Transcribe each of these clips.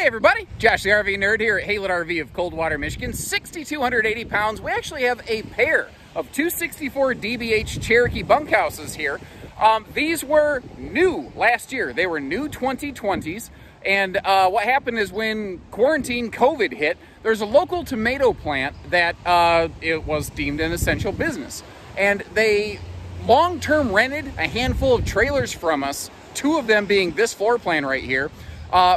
Hey everybody, Josh the RV Nerd here at Haylett RV of Coldwater, Michigan. 6,280 pounds. We actually have a pair of 264 DBH Cherokee bunkhouses here. These were new last year. They were new 2020s. And what happened is when quarantine COVID hit, there's a local tomato plant that it was deemed an essential business. And they long-term rented a handful of trailers from us, two of them being this floor plan right here,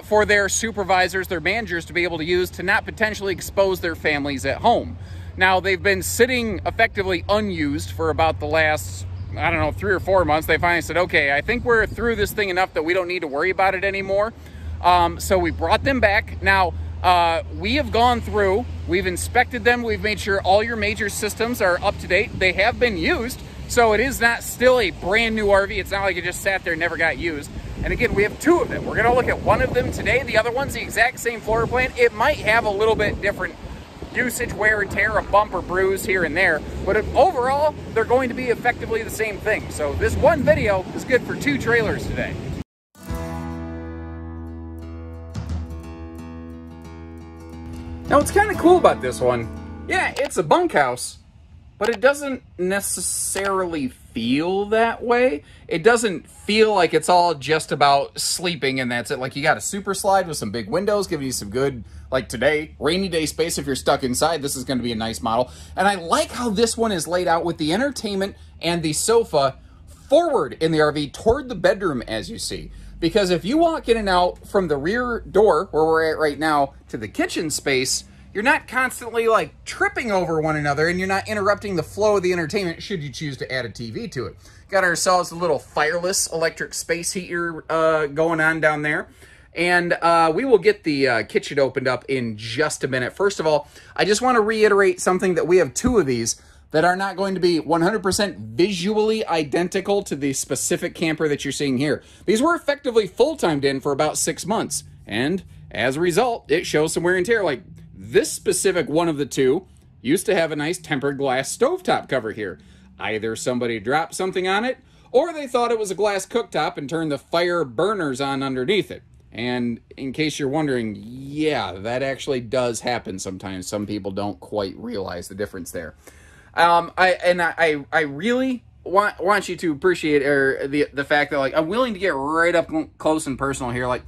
for their supervisors, their managers to be able to use to not potentially expose their families at home. Now, they've been sitting effectively unused for about the last, I don't know, 3 or 4 months. They finally said, okay, I think we're through this thing enough that we don't need to worry about it anymore. So we brought them back. Now, we have gone through, we've inspected them, we've made sure all your major systems are up to date. They have been used, so it is not still a brand new RV. It's not like it just sat there and never got used. And again, we have two of them. We're gonna look at one of them today. The other one's the exact same floor plan. It might have a little bit different usage, wear and tear, a bump or bruise here and there, but overall, they're going to be effectively the same thing. So this one video is good for 2 trailers today. Now, what's kind of cool about this one, yeah, it's a bunkhouse, but it doesn't necessarily feel that way. It doesn't feel like it's all just about sleeping and that's it. Like, you got a super slide with some big windows, giving you some good, like today, rainy day space. If you're stuck inside, this is going to be a nice model. And I like how this one is laid out with the entertainment and the sofa forward in the RV toward the bedroom, as you see. Because if you walk in and out from the rear door, where we're at right now, to the kitchen space, you're not constantly like tripping over one another and you're not interrupting the flow of the entertainment should you choose to add a TV to it. Got ourselves a little fireless electric space heater going on down there. And we will get the kitchen opened up in just a minute. First of all, I just want to reiterate something that we have 2 of these that are not going to be 100% visually identical to the specific camper that you're seeing here. These were effectively full-timed in for about 6 months. And as a result, it shows some wear and tear. Like, this specific one of the 2 used to have a nice tempered glass stovetop cover here. Either somebody dropped something on it, or they thought it was a glass cooktop and turned the fire burners on underneath it. And in case you're wondering, yeah, that actually does happen sometimes. Some people don't quite realize the difference there. I really want you to appreciate the fact that, like, I'm willing to get right up close and personal here. Like,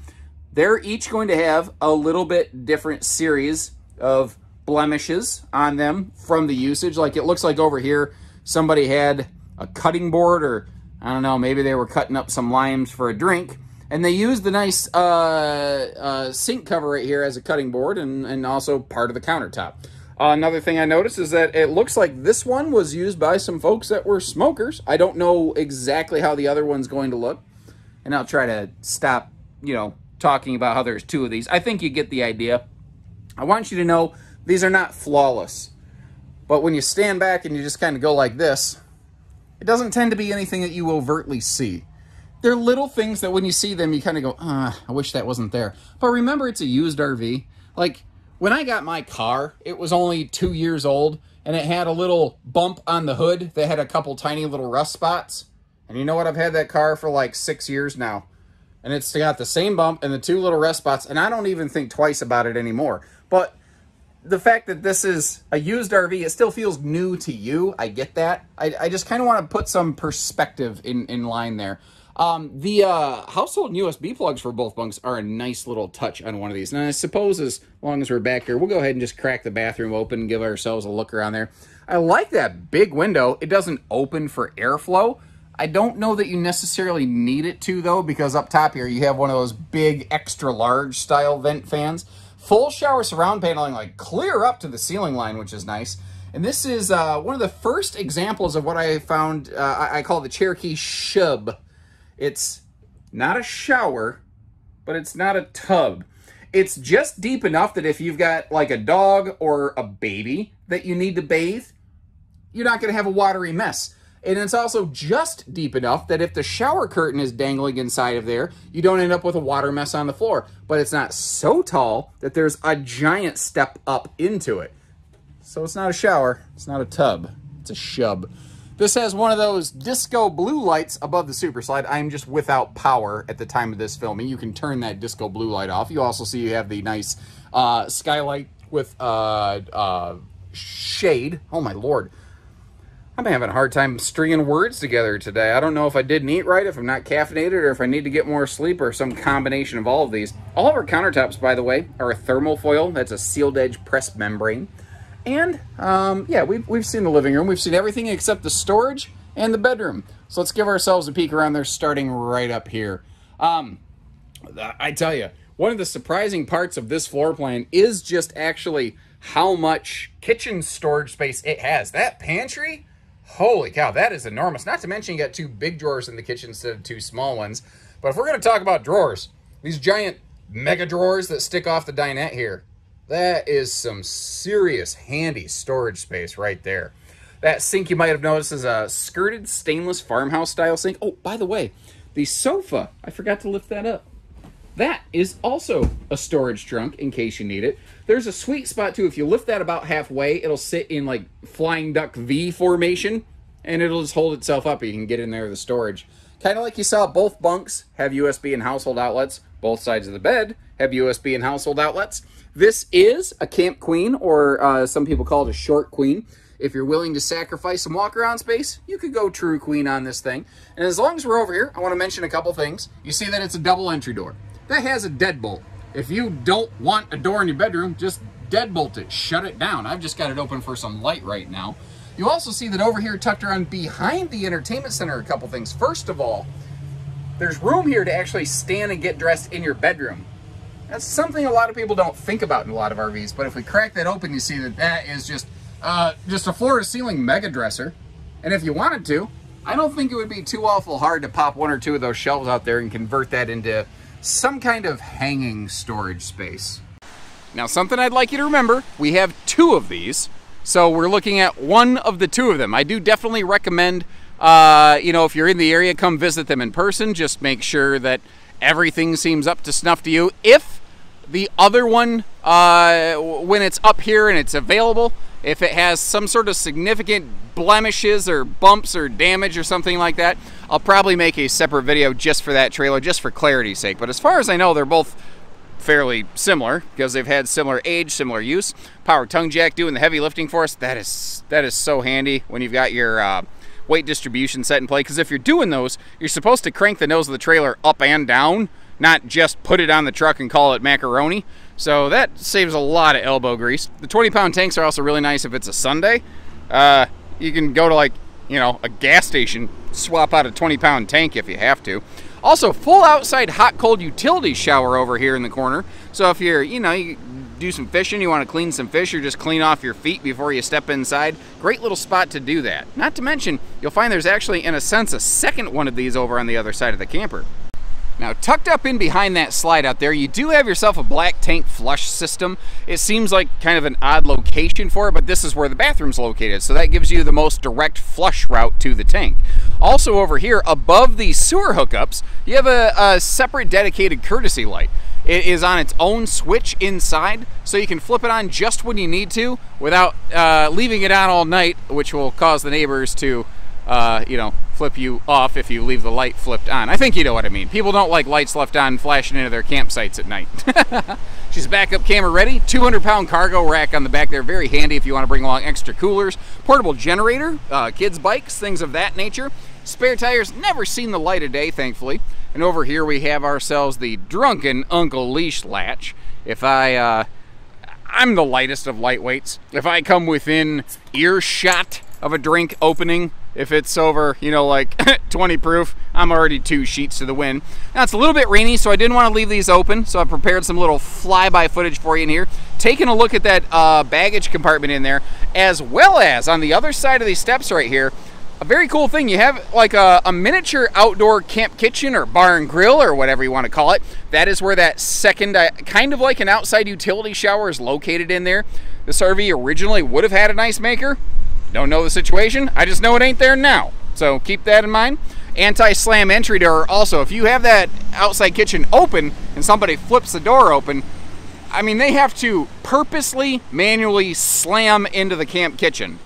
they're each going to have a little bit different series of blemishes on them from the usage. Like, it looks like over here somebody had a cutting board, or I don't know, maybe they were cutting up some limes for a drink, and they used the nice sink cover right here as a cutting board and also part of the countertop. Another thing I noticed is that it looks like this one was used by some folks that were smokers. I don't know exactly how the other one's going to look, and I'll try to stop, talking about how there's 2 of these. I think you get the idea. I want you to know these are not flawless, but when you stand back and you just kind of go like this, it doesn't tend to be anything that you overtly see. They're little things that when you see them, you kind of go, I wish that wasn't there. But remember, it's a used RV. Like, when I got my car, it was only 2 years old, and it had a little bump on the hood that had a couple tiny little rust spots. And you know what? I've had that car for like 6 years now. And it's got the same bump and the 2 little rust spots, and I don't even think twice about it anymore. But the fact that this is a used RV, it still feels new to you. I get that. I just kind of want to put some perspective in line there. The household and USB plugs for both bunks are a nice little touch on one of these. And I suppose as long as we're back here, we'll go ahead and just crack the bathroom open and give ourselves a look around there. I like that big window. It doesn't open for airflow. I don't know that you necessarily need it to, though, because up top here you have one of those big extra large style vent fans. Full shower surround paneling, like clear up to the ceiling line, which is nice. And this is one of the first examples of what I found, I call the Cherokee Shub. It's not a shower, but it's not a tub. It's just deep enough that if you've got like a dog or a baby that you need to bathe, you're not going to have a watery mess. And it's also just deep enough that if the shower curtain is dangling inside of there, you don't end up with a water mess on the floor. But it's not so tall that there's a giant step up into it. So it's not a shower, it's not a tub, it's a shub. This has one of those disco blue lights above the Super Slide. I am just without power at the time of this filming. You can turn that disco blue light off. You also see you have the nice skylight with shade. Oh my Lord. I'm having a hard time stringing words together today. I don't know if I didn't eat right, if I'm not caffeinated, or if I need to get more sleep, or some combination of all of these. All of our countertops, by the way, are a thermal foil. That's a sealed edge press membrane. And, yeah, we've seen the living room. We've seen everything except the storage and the bedroom. So let's give ourselves a peek around there, starting right up here. I tell you, one of the surprising parts of this floor plan is just actually how much kitchen storage space it has. That pantry, holy cow, that is enormous. Not to mention you got 2 big drawers in the kitchen instead of 2 small ones. But if we're going to talk about drawers, these giant mega drawers that stick off the dinette here, that is some serious handy storage space right there. That sink you might have noticed is a skirted stainless farmhouse style sink. Oh, by the way, the sofa, I forgot to lift that up. That is also a storage trunk in case you need it. There's a sweet spot too. If you lift that about halfway, it'll sit in like flying duck V formation and it'll just hold itself up. You can get in there with the storage. Kind of like you saw, both bunks have USB and household outlets. Both sides of the bed have USB and household outlets. This is a Camp Queen, or some people call it a short queen. If you're willing to sacrifice some walk-around space, you could go true queen on this thing. And as long as we're over here, I want to mention a couple things. You see that it's a double entry door. That has a deadbolt. If you don't want a door in your bedroom, just deadbolt it, shut it down. I've just got it open for some light right now. You also see that over here tucked around behind the entertainment center, a couple things. First of all, there's room here to actually stand and get dressed in your bedroom. That's something a lot of people don't think about in a lot of RVs, but if we crack that open, you see that that is just a floor-to-ceiling mega dresser. And if you wanted to, I don't think it would be too awful hard to pop 1 or 2 of those shelves out there and convert that into some kind of hanging storage space. Now, something I'd like you to remember, we have 2 of these, so we're looking at 1 of the 2 of them. I do definitely recommend, you know, if you're in the area, come visit them in person. Just make sure that everything seems up to snuff to you. If the other one, when it's up here and it's available, if it has some sort of significant blemishes or bumps or damage or something like that, I'll probably make a separate video just for that trailer, just for clarity's sake. But as far as I know, they're both fairly similar because they've had similar age, similar use. Power tongue jack doing the heavy lifting for us. That is so handy when you've got your weight distribution set in play, because if you're doing those, you're supposed to crank the nose of the trailer up and down, not just put it on the truck and call it macaroni. So that saves a lot of elbow grease. The 20-pound tanks are also really nice if it's a Sunday. You can go to, like, you know, a gas station, swap out a 20-pound tank if you have to. Also, full outside hot-cold utility shower over here in the corner. So if you're, you know, you do some fishing, you want to clean some fish, or just clean off your feet before you step inside, great little spot to do that. Not to mention, you'll find there's actually, in a sense, a second one of these over on the other side of the camper. Now, tucked up in behind that slide out there, you do have yourself a black tank flush system. It seems like kind of an odd location for it, but this is where the bathroom's located, so that gives you the most direct flush route to the tank. Also over here, above the sewer hookups, you have a separate dedicated courtesy light. It is on its own switch inside, so you can flip it on just when you need to without leaving it on all night, which will cause the neighbors to, you know, flip you off if you leave the light flipped on. I think you know what I mean. People don't like lights left on flashing into their campsites at night. She's backup camera ready. 200-pound cargo rack on the back there. Very handy if you want to bring along extra coolers. Portable generator, kids' bikes, things of that nature. Spare tires, never seen the light of day, thankfully. And over here we have ourselves the drunken Uncle Leash latch. If I'm the lightest of lightweights. If I come within earshot of a drink opening, if it's over, you know, like 20 proof, I'm already 2 sheets to the wind. Now, it's a little bit rainy, so I didn't want to leave these open, so I prepared some little flyby footage for you in here. Taking a look at that baggage compartment in there, as well as on the other side of these steps right here, a very cool thing. You have like a miniature outdoor camp kitchen or bar and grill or whatever you want to call it. That is where that second, kind of like an outside utility shower is located in there. This RV originally would have had an ice maker. Don't know the situation. I just know it ain't there now. So keep that in mind. Anti-slam entry door. Also, if you have that outside kitchen open and somebody flips the door open, I mean, they have to purposely, manually slam into the camp kitchen.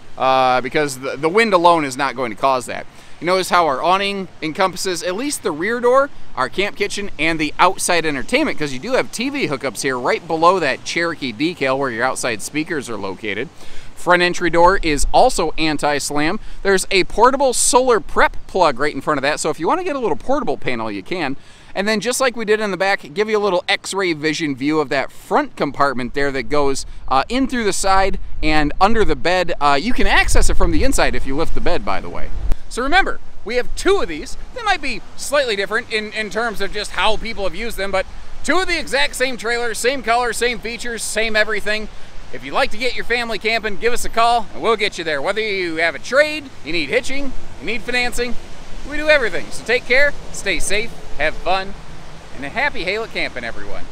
because the wind alone is not going to cause that. You notice how our awning encompasses at least the rear door, our camp kitchen, and the outside entertainment, because you do have TV hookups here right below that Cherokee decal where your outside speakers are located. Front entry door is also anti-slam. There's a portable solar prep plug right in front of that, so if you want to get a little portable panel, you can. And then just like we did in the back, give you a little X-ray vision view of that front compartment there that goes in through the side and under the bed. You can access it from the inside if you lift the bed, by the way. So remember, we have 2 of these. They might be slightly different in terms of just how people have used them, but 2 of the exact same trailer, same color, same features, same everything. If you'd like to get your family camping, give us a call and we'll get you there. Whether you have a trade, you need hitching, you need financing, we do everything. So take care, stay safe, have fun, and a happy Haylett camping, everyone.